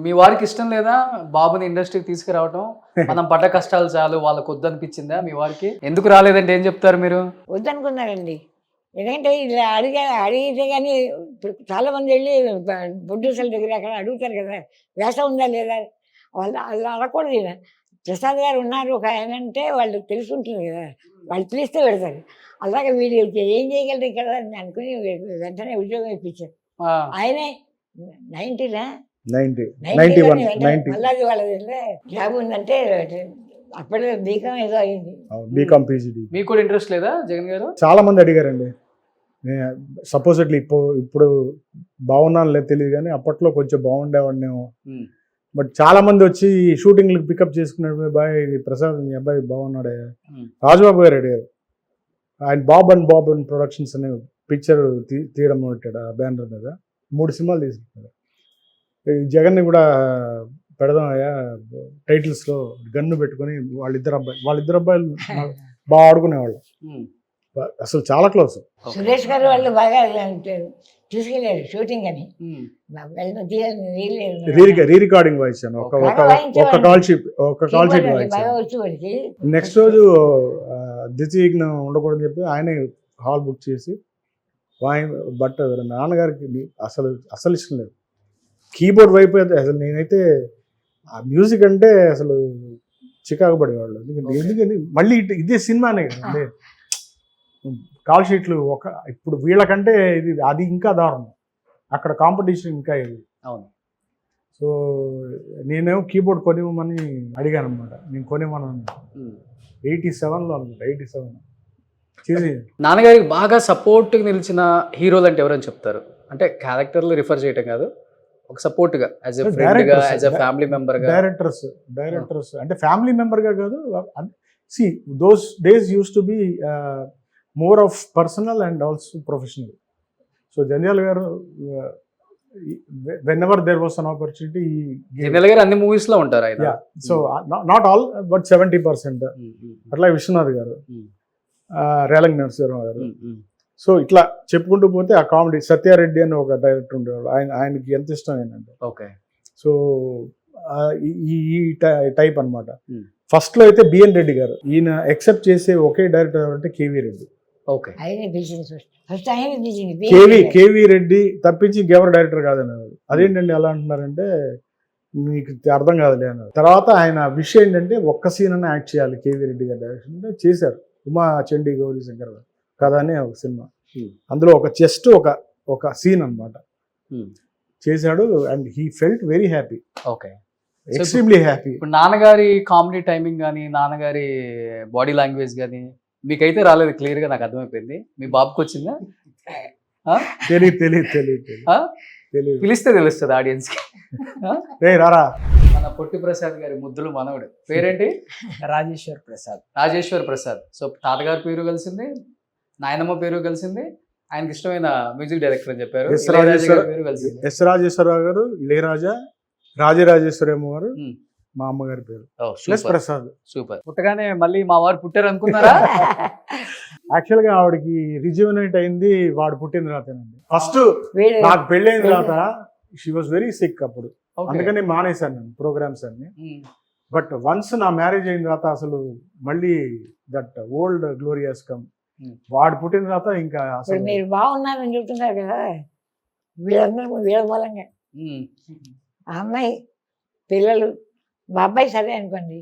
మీ వారికి ఇష్టం లేదా బాబుని ఇండస్ట్రీకి తీసుకురావటం? మనం పడ్డ కష్టాలు చాలు, వాళ్ళకు వద్దనిపించిందా మీ వారికి? ఎందుకు రాలేదంటే ఏం చెప్తారు మీరు? వద్దనుకున్నారండి. ఎందుకంటే ఇలా అడిగితే కానీ ఇప్పుడు చాలామంది వెళ్ళి ప్రొడ్యూసర్ల దగ్గర అక్కడ అడుగుతారు కదా, వేషం ఉందా లేదా. వాళ్ళు అడగకూడదు. ఈయన ప్రసాద్ గారు ఉన్నారు ఒక ఆయన అంటే వాళ్ళు తెలుసుంటుంది కదా, వాళ్ళు పిలిస్తే పెడతారు. అలాగే వీళ్ళు ఏం చేయగలరు ఇక్కడ అని అనుకుని వెంటనే ఉద్యోగం ఇప్పించారు. ఆయనే 90 వాళ్ళ జాబ్ ఉందంటే అప్పుడే బీకామ్ ఏదో అయింది. BCom PGD. మీకు కూడా ఇంట్రెస్ట్ లేదా జగన్ గారు? చాలా మంది అడిగారండి. సపోజిట్లీ ఇప్పుడు బాగున్నాను లేదు తెలియదు కానీ అప్పట్లో కొంచెం బాగుండేవాడినేమో. బట్ చాలా మంది వచ్చి షూటింగ్లకు పికప్ చేసుకున్నాడు. బాయ్ ప్రసాద్ మీ అబ్బాయి బాగున్నాడే. రాజుబాబు గారు అడిగారు. ఆయన బాబ్ అండ్ ప్రొడక్షన్స్ అనే పిక్చర్ తీయడం పెట్టాడు ఆ బ్యానర్ మీద. 3 సినిమాలు తీసుకుంటాడు. జగన్ని కూడా పెడదాం అయ్యా టైటిల్స్లో గన్ను పెట్టుకొని వాళ్ళిద్దరు అబ్బాయిలు బాగా ఆడుకునేవాళ్ళు. అసలు చాలా క్లోజ్. సురేష్ గారు వాళ్ళు బాగా తీసుకెళ్ళారు షూటింగ్ అని. రీ రికార్డింగ్ వాయించాను. ఒక కాల్ షీట్ నెక్స్ట్ రోజు ద్వితీయజ్ఞం ఉండకూడదని చెప్పి ఆయనే హాల్ బుక్ చేసి బట్ నాన్నగారికి అసలు ఇష్టం లేదు. కీబోర్డ్ వైపు అసలు నేనైతే ఆ మ్యూజిక్ అంటే అసలు చికాకు పడేవాళ్ళు. ఎందుకని మళ్ళీ ఇదే సినిమానే కదండి. కాల్ షీట్లు ఇప్పుడు వీళ్ళకంటే అది ఇంకా దారుణం. అక్కడ కాంపిటీషన్ ఇంకా ఇది. అవును. సో నేనేమో కీబోర్డ్ కొనివ్వమని అడిగాను అనమాట. నేను కొనివ్వమని 87లో అనుకుంటా, 87 చేసి. నాన్నగారికి బాగా సపోర్ట్గా నిలిచిన హీరోలు అంటే ఎవరని చెప్తారు? అంటే క్యారెక్టర్లు రిఫర్ చేయటం కాదు, ఒక సపోర్ట్గా యాజ్ ఎ ఫ్రెండ్గా, యాజ్ ఎ ఫ్యామిలీ మెంబర్గా. డైరెక్టర్స్ అంటే ఫ్యామిలీ మెంబర్గా కాదు. See those days use to be more of personal and also professional. So Jandhyala గారు whenever there was an opportunity, Jandhyala గారు అన్ని మూవీస్ లో ఉంటారు ఆయన. So not all but 70%. అట్లా విశ్వనాథ్ గారు, రేలంగి నరసింహరావు గారు. సో ఇట్లా చెప్పుకుంటూ పోతే ఆ కామెడీ సత్యారెడ్డి అని ఒక డైరెక్టర్ ఉండేవాడు, ఆయనకి ఎంత ఇష్టం ఏంటంటే. ఓకే. సో ఈ టైప్ అనమాట. ఫస్ట్ లో అయితే బిఎన్ రెడ్డి గారు, ఈయన ఎక్సెప్ట్ చేసే ఒకే డైరెక్టర్ అంటే KV Reddy. Okay. KV Reddy తప్పించి ఇంకెవరు డైరెక్టర్ కాదన్నారు. అదేంటండి అలా అంటున్నారంటే మీకు అర్థం కాదులే అన్నారు. తర్వాత ఆయన విషయం ఏంటంటే ఒక్క సీన్ అన్న యాక్ట్ చేయాలి కేవీ రెడ్డి గారి డైరెక్షన్ అంటే చేశారు. ఉమా చండీ గౌరీ శంకర్ కదా అని ఒక సినిమా, అందులో ఒక జస్ట్ ఒక సీన్ అనమాట చేశాడు. And he felt very happy. Okay. Extremely happy. ఇప్పుడు నాన్నగారి కామెడీ టైమింగ్ కానీ, నాన్నగారి బాడీ లాంగ్వేజ్ కానీ మీకైతే రాలేదు, క్లియర్ గా నాకు అర్థమైపోయింది. మీ బాబుకి వచ్చిందా? తెలియదు. పిలిస్తే తెలుస్తుంది ఆడియన్స్ కి. రారా. మన పొట్టి ప్రసాద్ గారి ముద్దులు మనవడు పేరేంటి? రాజేశ్వర్ ప్రసాద్. రాజేశ్వర్ ప్రసాద్. సో తాతగారి పేరు కలిసింది, నాయనమ్మ పేరు కలిసింది, ఆయనకి ఇష్టమైన మ్యూజిక్ డైరెక్టర్ అని చెప్పారు. ఎస్ రాజేశ్వరరావు గారు, ఇళయరాజా, రాజరాజేశ్వరమ్మ గారు, మా అమ్మగారి పేరు ప్లస్ ప్రసాద్. సూపర్. పుట్టగానే మళ్ళీ మా వారు పుట్టారు అనుకున్నారా? యాక్చువల్ గా ఆవిడకి రిజ్యూనేట్ అయింది వాడు పుట్టిన తర్వాతేనండి. ఫస్ట్ నాకు పెళ్ళైన తర్వాత షీ వాజ్ వెరీ సిక్ అప్పుడు, అందుకని మానేశాను నేను ప్రోగ్రామ్స్ అన్ని. బట్ వన్స్ నా మ్యారేజ్ అయిన తర్వాత అసలు మళ్ళీ దట్ ఓల్డ్ గ్లోరియస్ కమ్. వాడు పుట్టిన తర్వాత ఇంకా అసలు మీరు బాగున్నారని చెప్తున్నారు కదా, వీళ్ళందరూ వీళ్ళ మూలంగా ఆ అమ్మాయి పిల్లలు మా అబ్బాయి సరే అనుకోండి,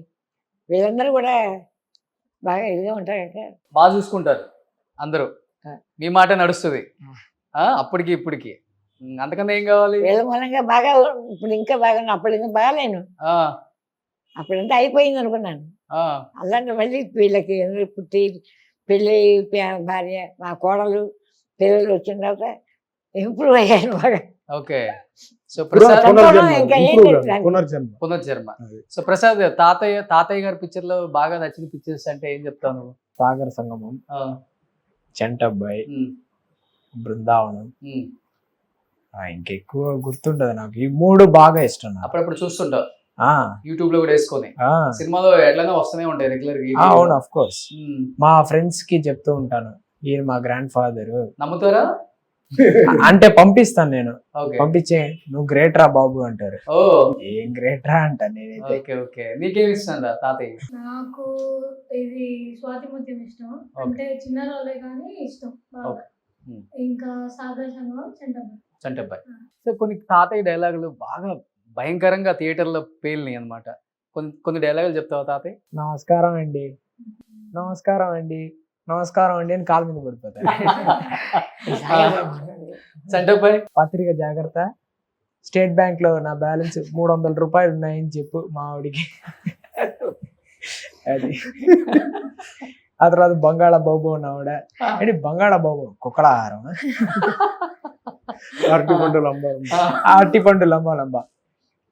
వీళ్ళందరూ కూడా బాగా ఇదిగా ఉంటారు కదా, బాగా చూసుకుంటారు అందరూ. మీ మాట నడుస్తుంది అప్పటికి ఇప్పటికి, అంతకన్నా ఏం కావాలి? వీళ్ళ మూలంగా బాగా ఇప్పుడు ఇంకా బాగా, అప్పుడు ఇంకా బాగాలేను, అప్పుడంతా అయిపోయింది అనుకున్నాను. అలాంటి మళ్ళీ వీళ్ళకి పుట్టి పెళ్ళి భార్య మా కోడలు పిల్లలు వచ్చిన తర్వాత ఇంప్రూవ్ అయ్యాను బాగా. ఓకే. సో ప్రసాద్ పునర్జన్మ. సో ప్రసాద్ తాతయ్య గారి పిక్చర్ లో బాగా నచ్చిన పిక్చర్స్ అంటే ఏం చెప్తాను? సాగర సంగమం, చంటబ్బాయి, బృందావనం, ఇంకెక్కువ గుర్తుంటది నాకు. ఈ మూడు బాగా ఇష్టం. అప్పుడప్పుడు చూస్తుంటావు యూట్యూబ్ లో కూడా వేసుకొని, సినిమాలో ఎట్లనే వస్తూనే ఉంటాయి రెగ్యులర్ గా. అవును, ఆఫ్ కోర్స్. మా ఫ్రెండ్స్ కి చెప్తూ ఉంటాను, ఈయన మా గ్రాండ్ ఫాదర్. నమ్ముతారా? అంటే పంపిస్తాను నేను, పంపించే నువ్వు గ్రేట్ రా బాబు అంటారు. ఏం గ్రేట్ రా అంట నేనైతే. నీకేమి ఇష్టం తాతయ్య? నాకు ఇది స్వాతి ముత్యం ఇష్టం, అంటే చిన్న రోలే కానీ ఇష్టం. ఇంకా సాగర సంగమం, చంటబ్బాయి. సో కొన్ని తాతయ్య డైలాగులు బాగా భయంకరంగా థియేటర్లో పేలినాయి అనమాట. కొన్ని డైలాగులు చెప్తావా తాతయ్య? నమస్కారం అండి, నమస్కారం అండి, నమస్కారం అండి అని కాలు మీద పడిపోతారు. చంటబ్బాయి. పత్రిక జాగ్రత్త, స్టేట్ బ్యాంక్ లో నా బ్యాలెన్స్ 300 రూపాయలు ఉన్నాయని చెప్పు మా ఆవిడికి. అది ఆ తర్వాత బంగాళ బాబు ఉన్నావిడ. ఏంటి బంగాళ బాబు? కుక్కల ఆహారం. అరటి పండు లంబా.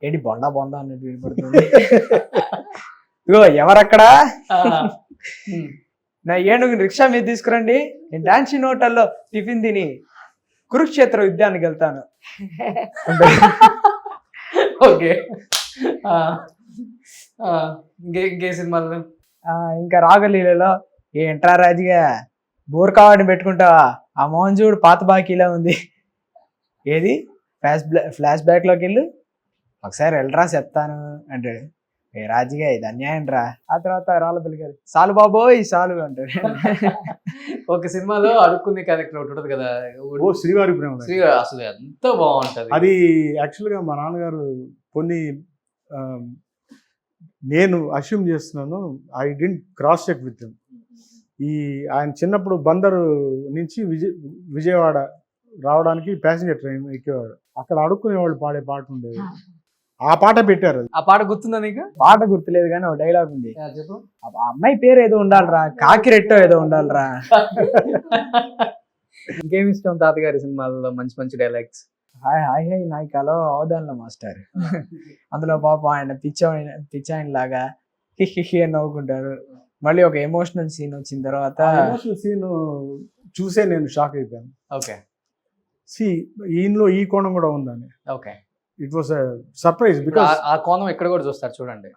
ఏంటి బొండా బొందా అన్నట్టు వినపడుతుంది. ఇగో ఎవరక్కడా? నా ఏనుగు రిక్షా మీద తీసుకురండి, నేను డాన్సింగ్ హోటల్లో టిఫిన్ తిని కురుక్షేత్ర యుద్ధానికి వెళ్తాను. ఓకే. ఇంకే సినిమాలు? ఇంకా రాగలీలలో ఏంట్రా రాజుగా బోర్ కావాడిని పెట్టుకుంటావా, ఆ మోహన్ చూడు పాత బాకీలా ఉంది. ఏది ఫ్లాష్ బ్యాక్ లోకి వెళ్ళు, ఒకసారి వెళ్ళరా చెప్తాను అంటాడు. ఏ రాజుగా ఇది అన్యాయం రా. ఆ తర్వాత రాళ్ళ పిల్లగారు సాలు బాబోయ్ సాలు అంటాడు. ఒక సినిమాలో అడుక్కునే క్యారెక్టర్ ఒకటి ఉంటుంది కదా, శ్రీవారి ప్రేమ. అసలు ఎంత బాగుంటది అది. యాక్చువల్గా మా నాన్నగారు కొన్ని నేను అస్యూమ్ చేస్తున్నాను, I didn't cross check with him. ఆయన చిన్నప్పుడు బందరు నుంచి విజయవాడ రావడానికి ప్యాసింజర్ ట్రైన్ ఎక్కేవాడు. అక్కడ అడుక్కునేవాళ్ళు పాడే పాట ఉండేది. ఆ పాట పెట్టారు. అది ఆ పాట గుర్తుందా నీకు? పాట గుర్తులేదు కానీ ఒక డైలాగ్ ఉంది. చెప్పు. ఆ అమ్మాయి పేరు ఏదో ఉండాలిరా, కాకిరెట్టో ఏదో ఉండాలిరా. ఇంకేమి ఇష్టం తాతగారి సినిమాల్లో మంచి మంచి డైలాగ్స్? హాయ్ హాయ్ హాయ్ నాయకాలో అవదాన్ల మాస్టర్. అందులో పాప ఆయన పిచ్చాయన లాగా హిహి అని నవ్వుకుంటారు. మళ్ళీ ఒక ఎమోషనల్ సీన్ వచ్చిన తర్వాత సీన్ చూసే నేను షాక్ అయిపోయాను. ఓకే. ఈయనలో ఈ కోణం కూడా ఉందని. Okay. It was surprise because ఆ కోణం ఇక్కడ కూడా చూస్తారు చూడండి.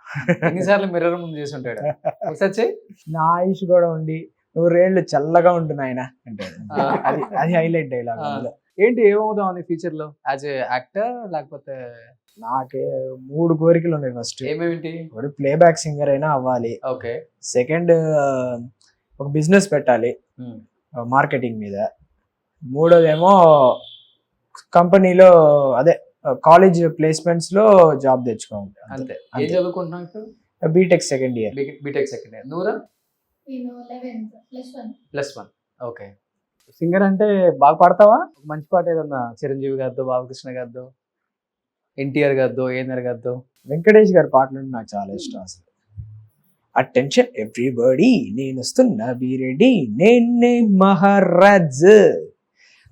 ఎన్నిసార్లు మిర్రర్ ముందు చేసి ఉంటాడు. ఒకసారి నా ఆయుష్ కూడా ఉండి 100 ఏళ్ళు చల్లగా ఉంటుంది ఆయన అంటే అది హైలైట్ డైలాగ్. ఏంటి ఏమవుదాం అని ఫ్యూచర్ లో యాజ్ ఏ యాక్టర్ లేకపోతే? నాకే 3 కోరికలు ఉన్నాయి. ఫస్ట్ ఏమేమిటి? ఒకటి ప్లేబ్యాక్ సింగర్ అయినా అవ్వాలి. ఓకే. సెకండ్ ఒక బిజినెస్ పెట్టాలి మార్కెటింగ్ మీద. మూడోదేమో కంపెనీలో అదే కాలేజ్ ప్లేస్మెంట్స్ లో జాబ్ తెచ్చుకోవాలి. అంతే. ఏం చదువుకుంటున్నావు ఇప్పుడు? BTech second year. BTech second year. నువ్వురా? నేను 11th +1. ఓకే. సింగర్ అంటే బాగా పాడతావా? మంచి పాట ఏదన్నా చిరంజీవి గారితో, బాలకృష్ణ గారితో, ఎన్టీఆర్ గారితో, ఏఎన్ఆర్ గారితో? వెంకటేష్ గారి పాటలు నాకు చాలా ఇష్టం అసలు. అటెన్షన్ ఎవ్రీబడి, నేను వస్తున్నా బీరెడ్డి, నేనే మహారాజ్,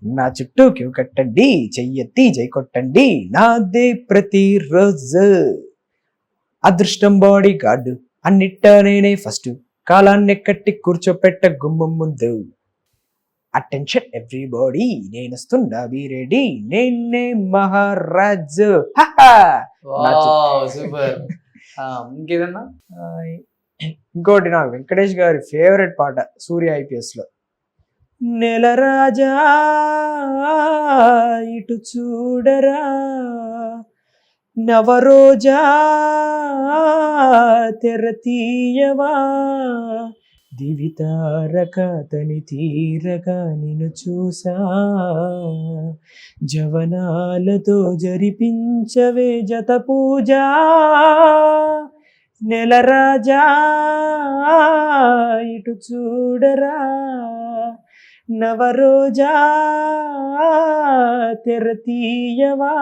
నా చుట్టూ క్యూ కట్టండి, చెయ్యెత్తి జై కొట్టండి, నాదే ప్రతిరోజు, అదృష్టం బాడీ గార్డు, అన్నిట్ట నేనే ఫస్ట్, కాలాన్ని కట్టి కూర్చోపెట్ట గుమ్మం ముందు, అటెన్షన్ ఎవ్రీబడి, నేను వస్తున్నా బీరెడ్డి, నేనే మహారాజ్. సూపర్. ఇంకేదన్నా? ఇంకోటి నాకు వెంకటేష్ గారి ఫేవరెట్ పాట సూర్య IPS లో, నెల రాజా ఇటు చూడరా, నవరోజా తెర తీయవా, దివితారక తని తీరక నిన్ను చూసా, జవనాలతో జరిపించవే జత పూజ, నెల రాజా ఇటు చూడరా, నవరోజా తెర తీయవా.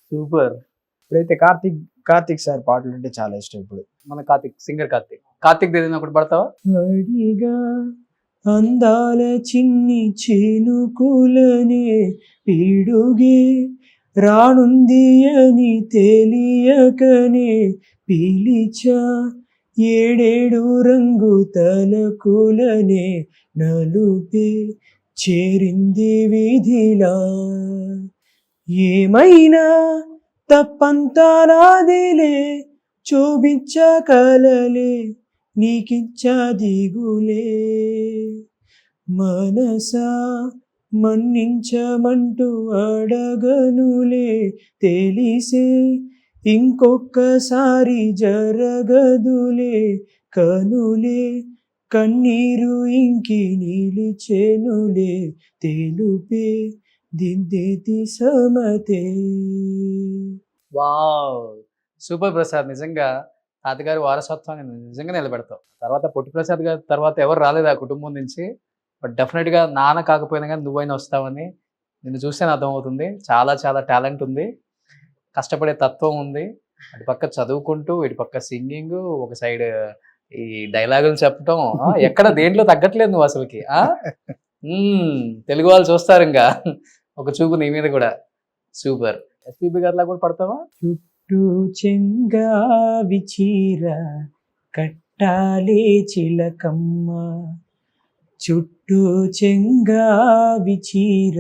సూపర్. ఇప్పుడైతే కార్తిక్ సార్ పాటలు అంటే చాలా ఇష్టం. ఇప్పుడు మన సింగర్ కార్తిక్ ఏదైనా ఒకటి పడతావా? అడిగా అందాల చిన్ని చినుకులనే పీడుగే రానుంది అని తెలియకనే పిలిచా, ఏడేడు రంగు తలకులనే నలుపే చేరింది విధిలా, ఏమైనా తప్పంతా నాదిలే, చూపించ కలలే నీకిచ్చ దిగులే, మనసా మన్నించమంటూ అడగనులే, తెలిసే ఇంకొక్కసారి జరగదులే, కనులే కన్నీరు ఇంకి నిలిచెనులే, తెలుపే దిద్దేతి సమతే. Wow, super Prasad. నిజంగా తాతగారి వారసత్వాన్ని నిజంగా నిలబెడతావు. తర్వాత పొట్టి ప్రసాద్ గారి తర్వాత ఎవరు రాలేదు ఆ కుటుంబం నుంచి. బట్ డెఫినెట్గా నాన్న కాకపోయినా కానీ నువ్వైనా వస్తావని నిన్ను చూస్తే అర్థమవుతుంది. చాలా చాలా టాలెంట్ ఉంది, కష్టపడే తత్వం ఉంది. అటు పక్క చదువుకుంటూ ఇటు పక్క సింగింగ్, ఒక సైడ్ ఈ డైలాగులు చెప్పటం, ఎక్కడ దేంట్లో తగ్గట్లేదు నువ్వు అసలుకి. తెలుగు వాళ్ళు చూస్తారు ఇంకా ఒక చూపు నీ మీద కూడా. సూపర్. ఎస్పీబీ గారిలా కూడా పడతావా? చుట్టూ చెంగావి చీర కట్టాలే చిలకమ్మ, చుట్టూ చెంగావి చీర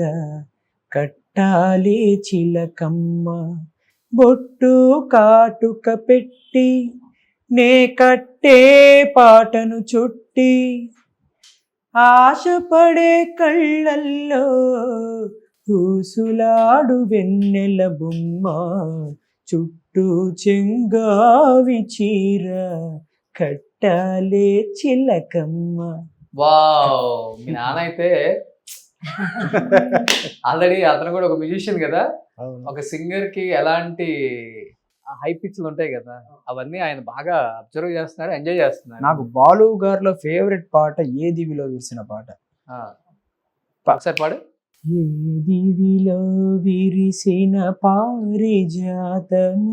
కట్టాలే చిలకమ్మ, బొట్టు కాటుక పెట్టి నే కట్టే పాటను చుట్టి, ఆశపడే కళ్ళల్లో ఊసులాడు వెన్నెల బొమ్మ, చుట్టూ చెంగావి చీర కట్టాలే చిలకమ్మ. వావ్, మీ నాన్న అయితే ఆల్రెడీ అతను కూడా ఒక మ్యూజిషియన్ కదా. ఒక సింగర్ కి ఎలాంటి హై పిచ్లు ఉంటాయి కదా, అవన్నీ ఆయన బాగా అబ్జర్వ్ చేస్తున్నారు, ఎంజాయ్ చేస్తున్నారు. నాకు బాలు గారిలో ఫేవరెట్ పాట ఏ దివిలో విరిసిన పాట. ఒకసారి పాడు. ఏ దివిలో విరిసిన పారిజాతము.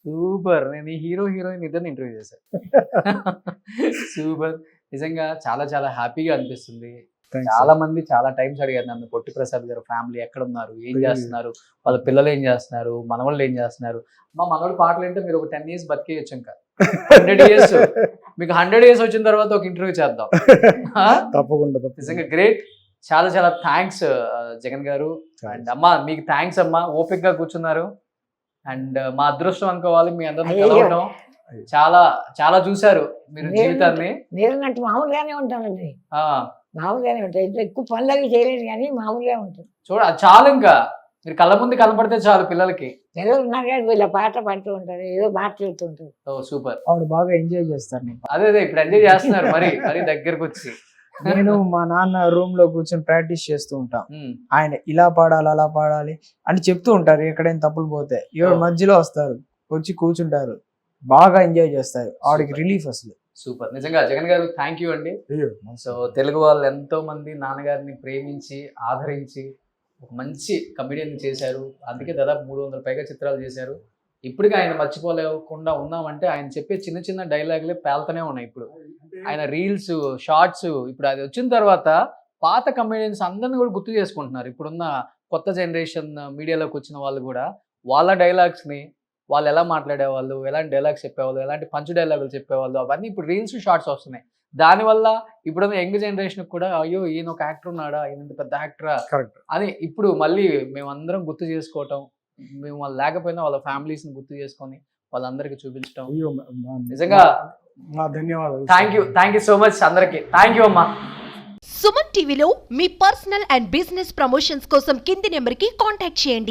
సూపర్. నేను ఈ హీరోయిన్ ఇద్దరిని ఇంటర్వ్యూ చేశాను. సూపర్. నిజంగా చాలా చాలా హ్యాపీగా అనిపిస్తుంది. చాలా మంది చాలా టైమ్స్ అడిగారు నన్ను, పొట్టి ప్రసాద్ గారు ఫ్యామిలీ ఎక్కడ ఉన్నారు, ఏం చేస్తున్నారు, వాళ్ళ పిల్లలు ఏం చేస్తున్నారు, మనవాళ్ళు ఏం చేస్తున్నారు. మా మనవాడు పాటలు అంటే మీరు ఒక 10 years బతికేయచ్చు, ఇంకా 100 years. మీకు 100 years వచ్చిన తర్వాత ఒక ఇంటర్వ్యూ చేద్దాం. తప్పకుండా నిజంగా గ్రేట్. చాలా చాలా థ్యాంక్స్ జగన్ గారు. అండ్ అమ్మా మీకు థ్యాంక్స్ అమ్మా, ఓపిక గా కూర్చున్నారు. అండ్ మా అదృష్టం అనుకోవాలి మీ అందరిని కలవడం. చాలా చాలా చూసారు మీరు జీవితాన్ని. నేనన్నట్టు మామూలుగానే ఉంటానండి, మామూలుగానే ఉంటాయి. ఎక్కువ పనులవి చేయలేదు కానీ మామూలుగా ఉంటుంది. చూడ చాలు, ఇంకా మీరు కళ్ళ ముందు కనపడితే చాలు పిల్లలకి. పిల్లలు ఉన్నారు కానీ వీళ్ళ పాట పాడుతూ ఉంటారు, ఏదో మాట చెబుతుంటారు. ఓ సూపర్. ఆవిడ బాగా ఎంజాయ్ చేస్తారు. అదే ఇప్పుడు ఎంజాయ్ చేస్తున్నారు మరి మరి దగ్గరకు వచ్చి. నేను మా నాన్న రూమ్ లో కూర్చొని ప్రాక్టీస్ చేస్తూ ఉంటాం. ఆయన ఇలా పాడాలి అలా పాడాలి అని చెప్తూ ఉంటారు. ఎక్కడైనా తప్పులు పోతే ఎవరు మధ్యలో వస్తారు, వచ్చి కూర్చుంటారు, బాగా ఎంజాయ్ చేస్తారు. ఆవిడకి రిలీఫ్ అసలు. సూపర్. నిజంగా జగన్ గారు థ్యాంక్ యూ అండి. సో తెలుగు వాళ్ళు ఎంతో మంది నాన్నగారిని ప్రేమించి ఆదరించి ఒక మంచి కమెడియన్ చేశారు. అందుకే దాదాపు 300 పైగా చిత్రాలు చేశారు. ఇప్పటికీ ఆయన మర్చిపోలేకుండా ఉన్నామంటే ఆయన చెప్పే చిన్న చిన్న డైలాగులే పేలుతూనే ఉన్నాయి. ఇప్పుడు ఆయన రీల్స్, షార్ట్స్, ఇప్పుడు అది వచ్చిన తర్వాత పాత కమెడియన్స్ అందరిని కూడా గుర్తు చేసుకుంటున్నారు. ఇప్పుడున్న కొత్త జనరేషన్ మీడియాలోకి వచ్చిన వాళ్ళు కూడా వాళ్ళ డైలాగ్స్ని, వాళ్ళు ఎలా మాట్లాడేవాళ్ళు, ఎలాంటి డైలాగ్స్ చెప్పేవాళ్ళు, ఎలాంటి పంచ్ డైలాగులు చెప్పేవాళ్ళు, అవన్నీ ఇప్పుడు రీల్స్, షార్ట్స్ వస్తున్నాయి. దానివల్ల ఇప్పుడున్న యంగ్ జనరేషన్ కూడా అయ్యో ఈయన ఒక యాక్టర్ ఉన్నాడా, ఈయన ఇంత పెద్ద యాక్టరా అని ఇప్పుడు మళ్ళీ మేమందరం గుర్తు చేసుకోవటం, మేము వాళ్ళు లేకపోయినా వాళ్ళ ఫ్యామిలీస్ని గుర్తు చేసుకొని వాళ్ళందరికీ చూపించడం నిజంగా ధన్యవాదాలు. థ్యాంక్ యూ సో మచ్ అందరికి. థ్యాంక్ యూ అమ్మా. సుమన్ టీవీలో మీ పర్సనల్ అండ్ బిజినెస్ ప్రమోషన్స్ కోసం కింది నెంబర్కి కాంటాక్ట్ చేయండి.